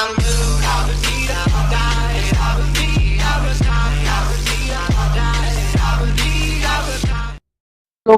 Hello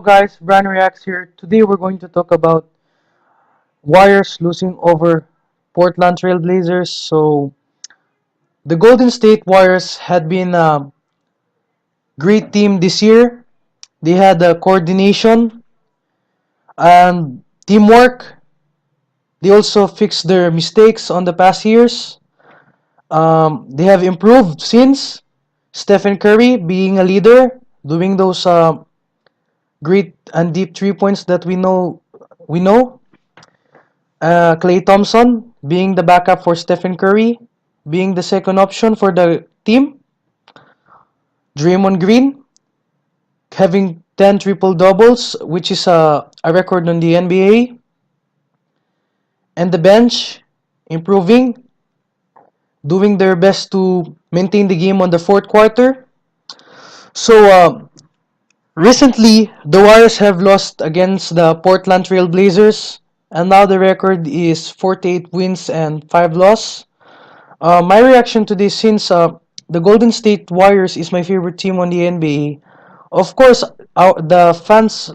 guys, Brian Reacts here. Today we're going to talk about Warriors losing over Portland Trail Blazers. So the Golden State Warriors had been a great team this year. They had coordination and teamwork. They also fixed their mistakes on the past years. They have improved since Stephen Curry being a leader, doing those great and deep 3 points that we know. We know Klay Thompson being the backup for Stephen Curry, being the second option for the team. Draymond Green having 10 triple doubles, which is a record on the NBA. And the bench improving, doing their best to maintain the game on the fourth quarter. So recently, the Warriors have lost against the Portland Trail Blazers, and now the record is 48 wins and 5 losses. My reaction to this, since the Golden State Warriors is my favorite team on the NBA, of course, the fans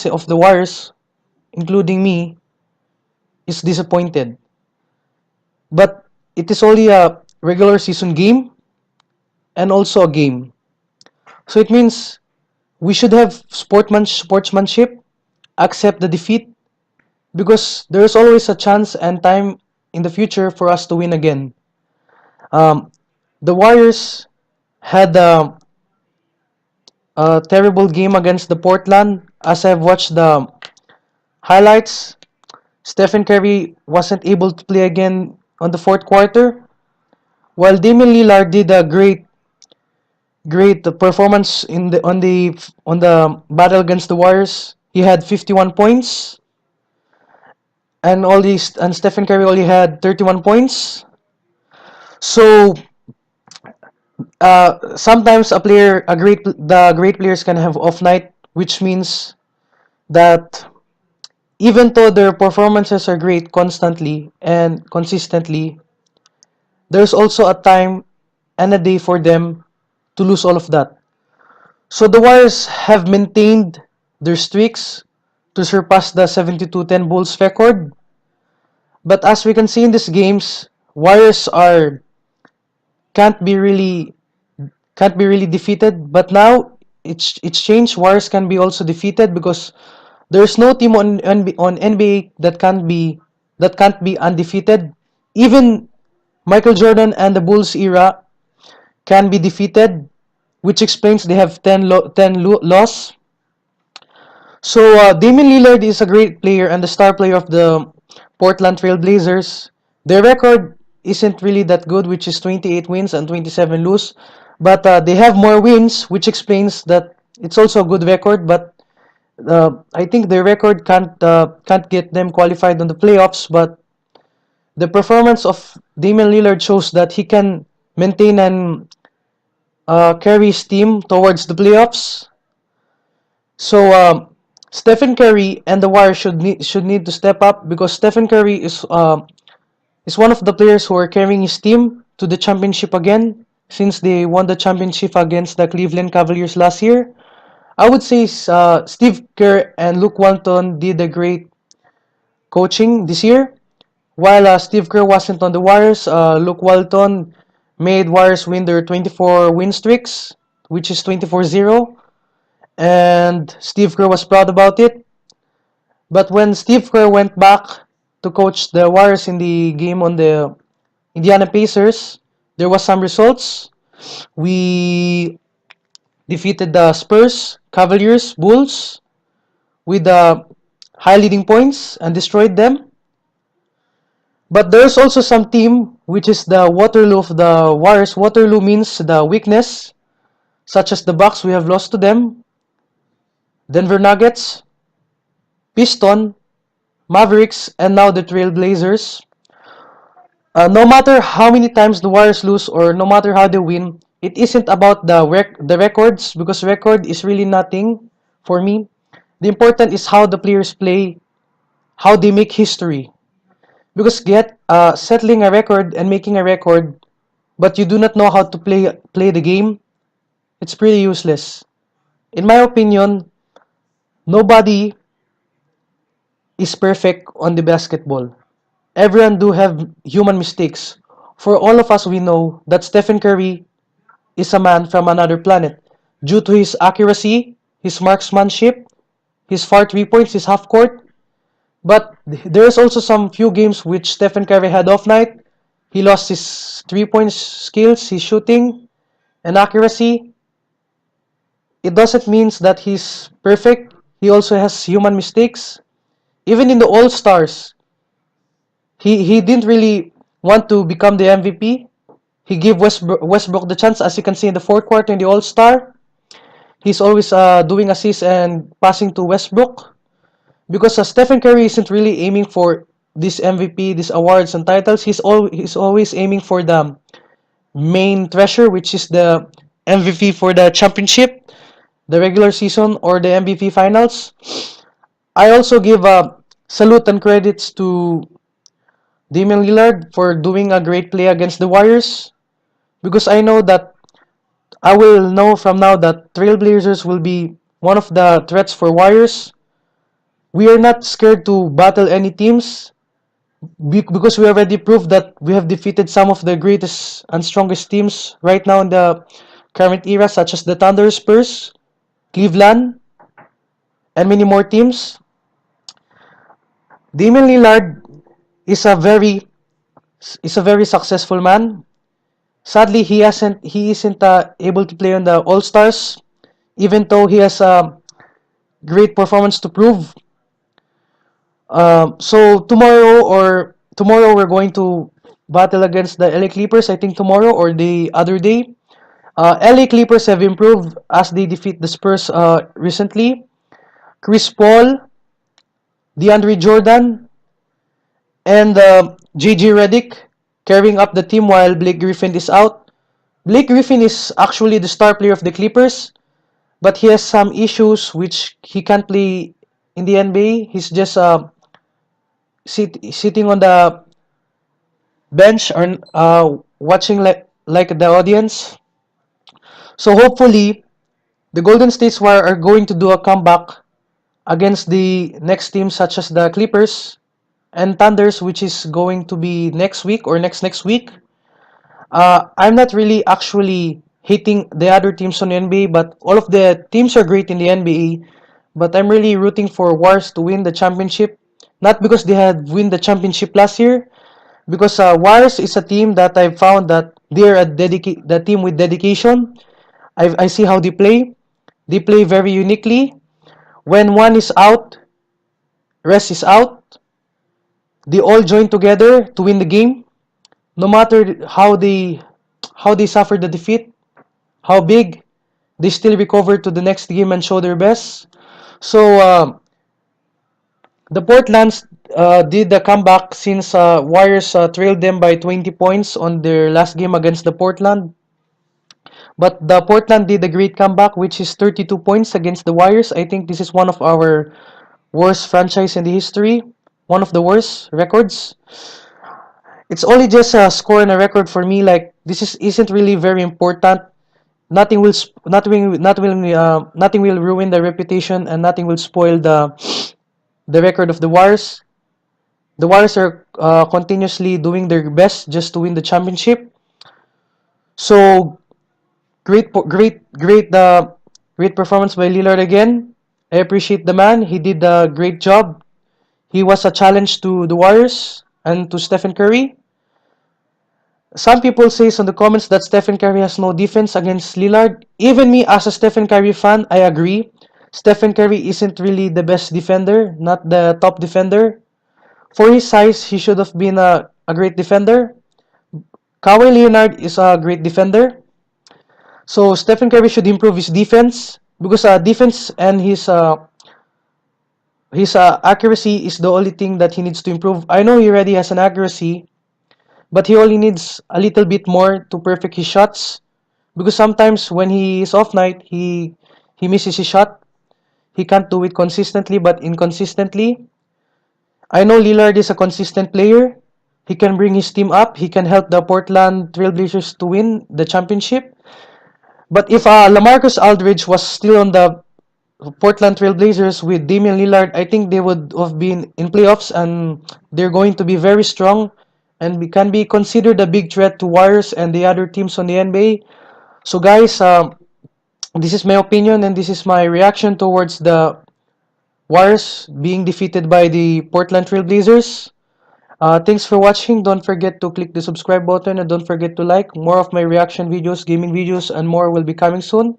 of the Warriors, including me, is disappointed. But it is only a regular season game and also a game. So it means we should have sportsmanship, accept the defeat, because there is always a chance and time in the future for us to win again. Um, the Warriors had a terrible game against the Portland. As I've watched the highlights, Stephen Curry wasn't able to play again on the fourth quarter, while Damian Lillard did a great performance on the battle against the Warriors. He had 51 points, and Stephen Curry only had 31 points. So sometimes the great players can have off night, which means that even though their performances are great constantly and consistently, there's also a time and a day for them to lose all of that. So the Warriors have maintained their streaks to surpass the 72-10 Bulls record. But as we can see in these games, Warriors are can't be really can't be really defeated. But now it's changed. Warriors can be also defeated because there's no team on NBA that can't be undefeated. Even Michael Jordan and the Bulls era can be defeated, which explains they have 10 loss. So Damian Lillard is a great player and the star player of the Portland Trail Blazers. Their record isn't really that good, which is 28 wins and 27 lose. But they have more wins, which explains that it's also a good record. But I think their record can't get them qualified on the playoffs. But the performance of Damian Lillard shows that he can maintain and carry his team towards the playoffs. So Stephen Curry and the Warriors should need to step up because Stephen Curry is one of the players who are carrying his team to the championship again since they won the championship against the Cleveland Cavaliers last year. I would say Steve Kerr and Luke Walton did a great coaching this year. While Steve Kerr wasn't on the Warriors, Luke Walton made Warriors win their 24 win streaks, which is 24-0, and Steve Kerr was proud about it. But when Steve Kerr went back to coach the Warriors in the game on the Indiana Pacers, there was some results. We defeated the Spurs, Cavaliers, Bulls with high leading points and destroyed them. But there's also some team which is the Waterloo of the Warriors. Waterloo means the weakness, such as the Bucks. We have lost to them. Denver Nuggets, Piston, Mavericks, and now the Trailblazers. No matter how many times the Warriors lose or no matter how they win, it isn't about the records because record is really nothing for me. The important is how the players play, how they make history. because settling a record and making a record, but you do not know how to play the game, it's pretty useless. In my opinion, nobody is perfect on the basketball. Everyone do have human mistakes. For all of us, we know that Stephen Curry is a man from another planet due to his accuracy, his marksmanship, his far 3 points, his half court. But there's also some few games which Stephen Curry had off night. He lost his 3 points skills, his shooting and accuracy. It doesn't mean that he's perfect. He also has human mistakes. Even in the All Stars, he didn't really want to become the MVP. He gave Westbrook the chance, as you can see in the fourth quarter in the All Star. He's always doing assists and passing to Westbrook because Stephen Curry isn't really aiming for this MVP, these awards and titles. He's always aiming for the main treasure, which is the MVP for the championship, the regular season, or the MVP finals. I also give a salute and credits to Damian Lillard for doing a great play against the Warriors because I know that I will know from now that Trailblazers will be one of the threats for Warriors. We are not scared to battle any teams because we already proved that we have defeated some of the greatest and strongest teams right now in the current era, such as the Thunder, Spurs, Cleveland, and many more teams. Damian Lillard is a very successful man. Sadly, he isn't able to play on the All Stars, even though he has a great performance to prove. So tomorrow we're going to battle against the LA Clippers. I think tomorrow or the other day. LA Clippers have improved as they defeat the Spurs recently. Chris Paul, DeAndre Jordan, and JJ Redick carrying up the team while Blake Griffin is out. Blake Griffin is actually the star player of the Clippers, but he has some issues which he can't play in the NBA. He's just sitting on the bench or watching like the audience. So hopefully the Golden State Warriors are going to do a comeback against the next teams such as the Clippers and Thunders, which is going to be next week or next week. I'm not really actually hating the other teams on the NBA, but all of the teams are great in the NBA. But I'm really rooting for Warriors to win the championship, not because they had win the championship last year, because Warriors is a team that I found that they're the team with dedication. I see how they play. They play very uniquely. When one is out, rest is out. They all join together to win the game, no matter how they suffer the defeat, how big, they still recover to the next game and show their best. So the Portlands did the comeback since Warriors trailed them by 20 points on their last game against the Portland. But the Portland did a great comeback, which is 32 points against the Warriors. I think this is one of our worst franchise in the history, one of the worst records. It's only just a score and a record for me. Like this isn't really very important. Nothing will ruin the reputation and nothing will spoil the record of the Warriors. The Warriors are continuously doing their best just to win the championship. So great performance by Lillard again. I appreciate the man. He did a great job. He was a challenge to the Warriors and to Stephen Curry. Some people say on the comments that Stephen Curry has no defense against Lillard. Even me as a Stephen Curry fan, I agree. Stephen Curry isn't really the best defender, not the top defender. For his size, he should have been a great defender. Kawhi Leonard is a great defender. So Stephen Curry should improve his defense because defense and his accuracy is the only thing that he needs to improve. I know he already has an accuracy, but he only needs a little bit more to perfect his shots because sometimes when he is off night, he misses his shot. He can't do it consistently, but inconsistently. I know Lillard is a consistent player. He can bring his team up. He can help the Portland Trailblazers to win the championship. But if Lamarcus Aldridge was still on the Portland Trailblazers with Damian Lillard, I think they would have been in playoffs, and they're going to be very strong and can be considered a big threat to Warriors and the other teams on the NBA. So guys, this is my opinion and this is my reaction towards the Warriors being defeated by the Portland Trailblazers. Thanks for watching. Don't forget to click the subscribe button and don't forget to like. More of my reaction videos, gaming videos, and more will be coming soon.